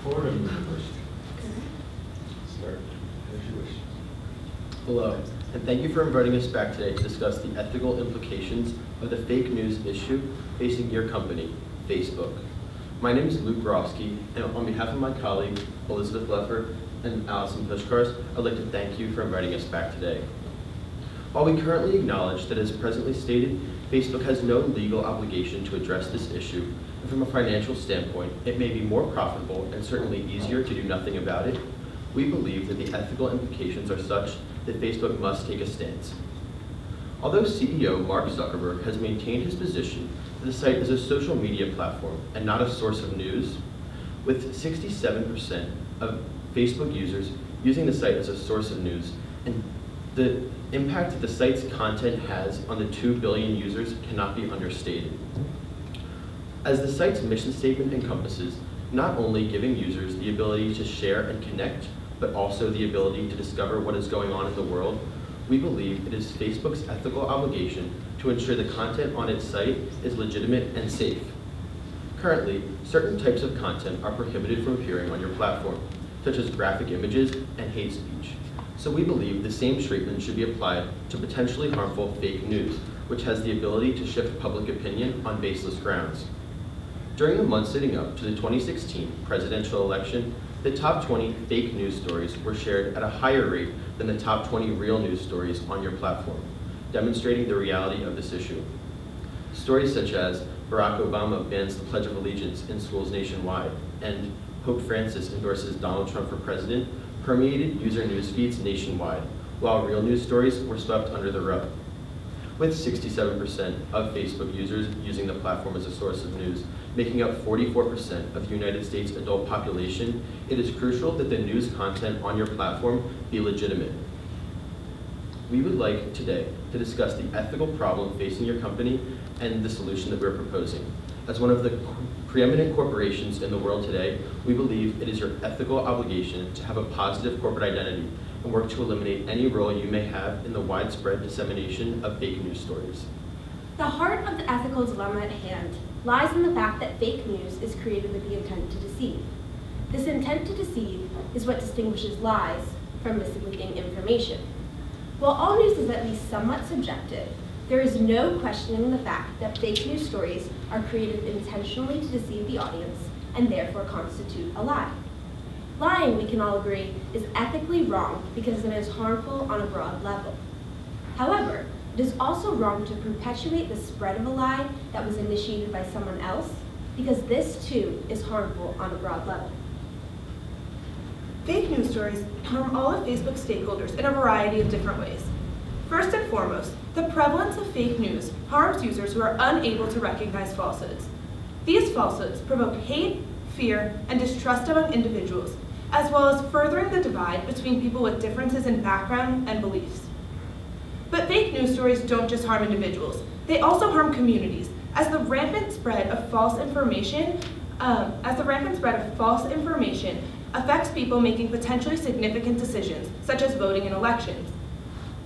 Fordham University. Start as you wish. Hello, and thank you for inviting us back today to discuss the ethical implications of the fake news issue facing your company, Facebook. My name is Luke Grofsky, and on behalf of my colleagues, Elizabeth Leffer and Allison Pushkars, I'd like to thank you for inviting us back today. While we currently acknowledge that as presently stated, Facebook has no legal obligation to address this issue, and from a financial standpoint, it may be more profitable and certainly easier to do nothing about it, we believe that the ethical implications are such that Facebook must take a stance. Although CEO Mark Zuckerberg has maintained his position that the site is a social media platform and not a source of news, with 67% of Facebook users using the site as a source of news, and the impact that the site's content has on the 2 billion users cannot be understated. As the site's mission statement encompasses not only giving users the ability to share and connect, but also the ability to discover what is going on in the world, we believe it is Facebook's ethical obligation to ensure the content on its site is legitimate and safe. Currently, certain types of content are prohibited from appearing on your platform, such as graphic images and hate speech. So we believe the same treatment should be applied to potentially harmful fake news, which has the ability to shift public opinion on baseless grounds. During the months leading up to the 2016 presidential election, the top 20 fake news stories were shared at a higher rate than the top 20 real news stories on your platform, demonstrating the reality of this issue. Stories such as Barack Obama bans the Pledge of Allegiance in schools nationwide, and Pope Francis endorses Donald Trump for president permeated user news feeds nationwide, while real news stories were swept under the rug. With 67% of Facebook users using the platform as a source of news, making up 44% of the United States adult population, it is crucial that the news content on your platform be legitimate. We would like today to discuss the ethical problem facing your company and the solution that we're proposing. As one of the preeminent corporations in the world today, we believe it is your ethical obligation to have a positive corporate identity and work to eliminate any role you may have in the widespread dissemination of fake news stories. The heart of the ethical dilemma at hand lies in the fact that fake news is created with the intent to deceive. This intent to deceive is what distinguishes lies from misleading information. While all news is at least somewhat subjective, there is no questioning the fact that fake news stories are created intentionally to deceive the audience and therefore constitute a lie. Lying, we can all agree, is ethically wrong because it is harmful on a broad level. However, it is also wrong to perpetuate the spread of a lie that was initiated by someone else, because this too is harmful on a broad level. Fake news stories harm all of Facebook's stakeholders in a variety of different ways. First and foremost, the prevalence of fake news harms users who are unable to recognize falsehoods. These falsehoods provoke hate, fear, and distrust among individuals, as well as furthering the divide between people with differences in background and beliefs. But fake news stories don't just harm individuals, they also harm communities, as the rampant spread of false information affects people making potentially significant decisions, such as voting in elections.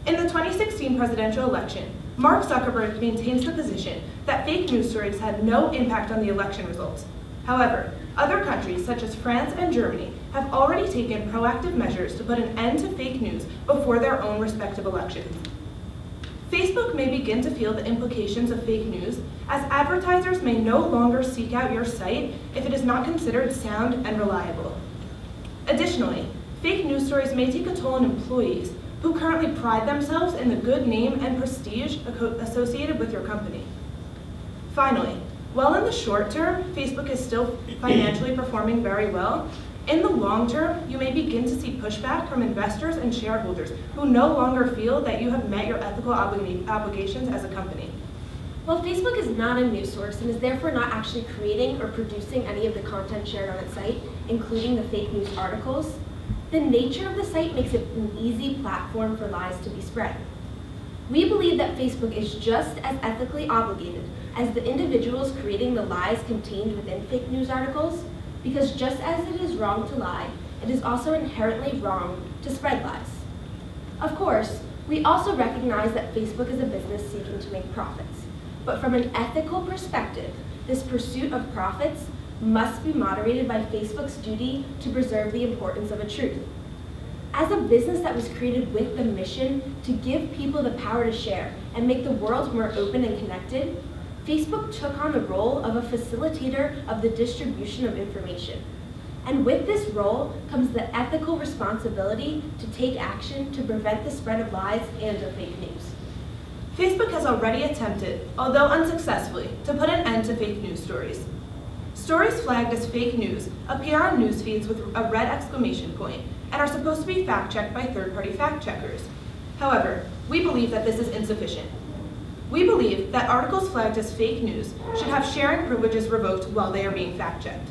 In the 2016 presidential election, Mark Zuckerberg maintains the position that fake news stories had no impact on the election results. However, other countries, such as France and Germany, have already taken proactive measures to put an end to fake news before their own respective elections. Facebook may begin to feel the implications of fake news, as advertisers may no longer seek out your site if it is not considered sound and reliable. Additionally, fake news stories may take a toll on employees who currently pride themselves in the good name and prestige associated with your company. Finally, while in the short term, Facebook is still financially performing very well, in the long term, you may begin to see pushback from investors and shareholders who no longer feel that you have met your ethical obligations as a company. While Facebook is not a news source and is therefore not actually creating or producing any of the content shared on its site, including the fake news articles, the nature of the site makes it an easy platform for lies to be spread. We believe that Facebook is just as ethically obligated as the individuals creating the lies contained within fake news articles, because just as it is wrong to lie, it is also inherently wrong to spread lies. Of course, we also recognize that Facebook is a business seeking to make profits, but from an ethical perspective, this pursuit of profits must be moderated by Facebook's duty to preserve the importance of a truth. As a business that was created with the mission to give people the power to share and make the world more open and connected, Facebook took on the role of a facilitator of the distribution of information. And with this role comes the ethical responsibility to take action to prevent the spread of lies and of fake news. Facebook has already attempted, although unsuccessfully, to put an end to fake news stories. Stories flagged as fake news appear on news feeds with a red exclamation point and are supposed to be fact-checked by third-party fact-checkers. However, we believe that this is insufficient. We believe that articles flagged as fake news should have sharing privileges revoked while they are being fact-checked.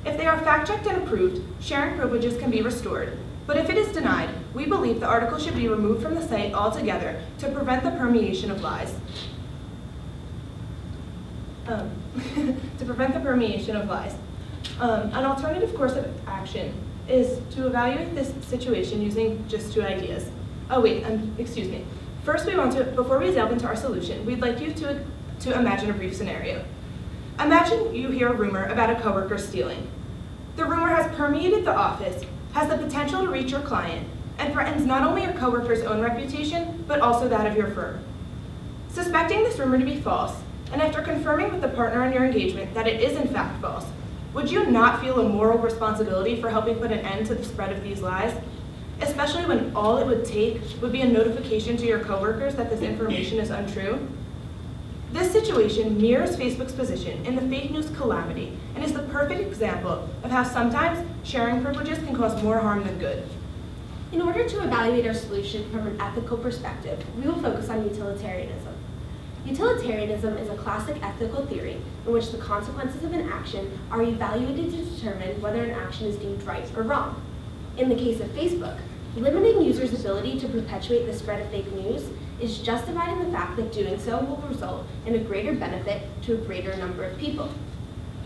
If they are fact-checked and approved, sharing privileges can be restored. But if it is denied, we believe the article should be removed from the site altogether to prevent the permeation of lies. An alternative course of action is to evaluate this situation using just 2 ideas. Excuse me. First, before we delve into our solution, we'd like you to imagine a brief scenario. Imagine you hear a rumor about a coworker stealing. The rumor has permeated the office, has the potential to reach your client, and threatens not only your coworker's own reputation, but also that of your firm. Suspecting this rumor to be false, and after confirming with the partner in your engagement that it is in fact false, would you not feel a moral responsibility for helping put an end to the spread of these lies? Especially when all it would take would be a notification to your coworkers that this information is untrue? This situation mirrors Facebook's position in the fake news calamity and is the perfect example of how sometimes sharing privileges can cause more harm than good. In order to evaluate our solution from an ethical perspective, we will focus on utilitarianism. Utilitarianism is a classic ethical theory in which the consequences of an action are evaluated to determine whether an action is deemed right or wrong. In the case of Facebook, limiting users' ability to perpetuate the spread of fake news is justified in the fact that doing so will result in a greater benefit to a greater number of people.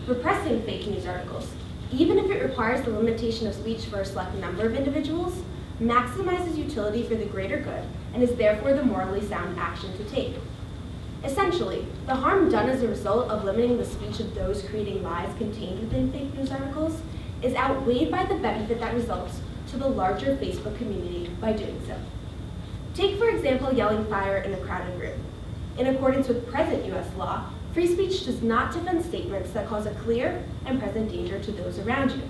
Repressing fake news articles, even if it requires the limitation of speech for a select number of individuals, maximizes utility for the greater good and is therefore the morally sound action to take. Essentially, the harm done as a result of limiting the speech of those creating lies contained within fake news articles is outweighed by the benefit that results to the larger Facebook community by doing so. Take, for example, yelling fire in a crowded room. In accordance with present US law, free speech does not defend statements that cause a clear and present danger to those around you.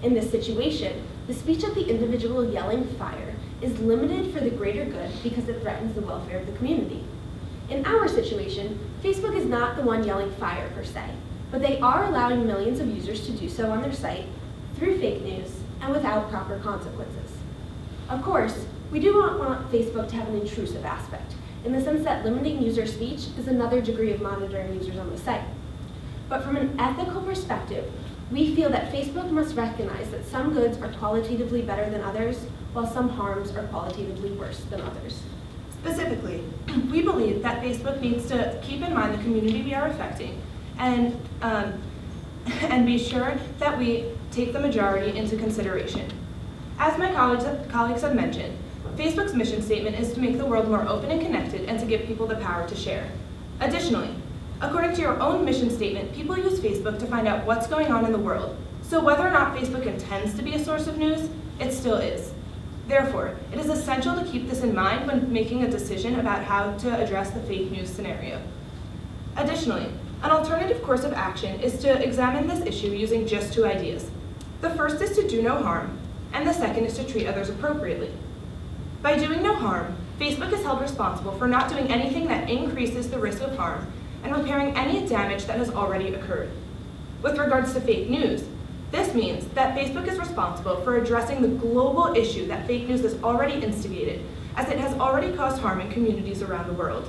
In this situation, the speech of the individual yelling fire is limited for the greater good because it threatens the welfare of the community. In our situation, Facebook is not the one yelling fire per se, but they are allowing millions of users to do so on their site through fake news and without proper consequences. Of course, we do not want Facebook to have an intrusive aspect, in the sense that limiting user speech is another degree of monitoring users on the site. But from an ethical perspective, we feel that Facebook must recognize that some goods are qualitatively better than others, while some harms are qualitatively worse than others. Specifically, we believe that Facebook needs to keep in mind the community we are affecting and be sure that we take the majority into consideration. As my colleagues have mentioned, Facebook's mission statement is to make the world more open and connected and to give people the power to share. Additionally, according to your own mission statement, people use Facebook to find out what's going on in the world. So whether or not Facebook intends to be a source of news, it still is. Therefore, it is essential to keep this in mind when making a decision about how to address the fake news scenario. Additionally, an alternative course of action is to examine this issue using just 2 ideas. The first is to do no harm, and the second is to treat others appropriately. By doing no harm, Facebook is held responsible for not doing anything that increases the risk of harm and repairing any damage that has already occurred. With regards to fake news, this means that Facebook is responsible for addressing the global issue that fake news has already instigated, as it has already caused harm in communities around the world.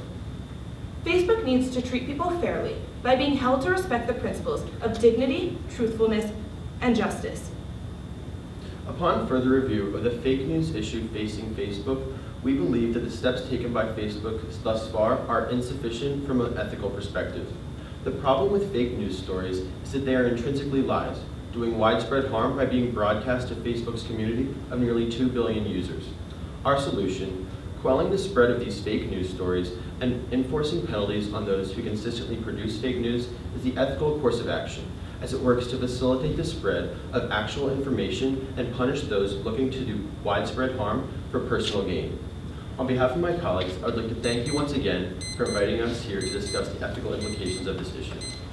Facebook needs to treat people fairly by being held to respect the principles of dignity, truthfulness, and justice. Upon further review of the fake news issue facing Facebook, we believe that the steps taken by Facebook thus far are insufficient from an ethical perspective. The problem with fake news stories is that they are intrinsically lies, doing widespread harm by being broadcast to Facebook's community of nearly 2 billion users. Our solution, quelling the spread of these fake news stories and enforcing penalties on those who consistently produce fake news, is the ethical course of action, as it works to facilitate the spread of actual information and punish those looking to do widespread harm for personal gain. On behalf of my colleagues, I would like to thank you once again for inviting us here to discuss the ethical implications of this issue.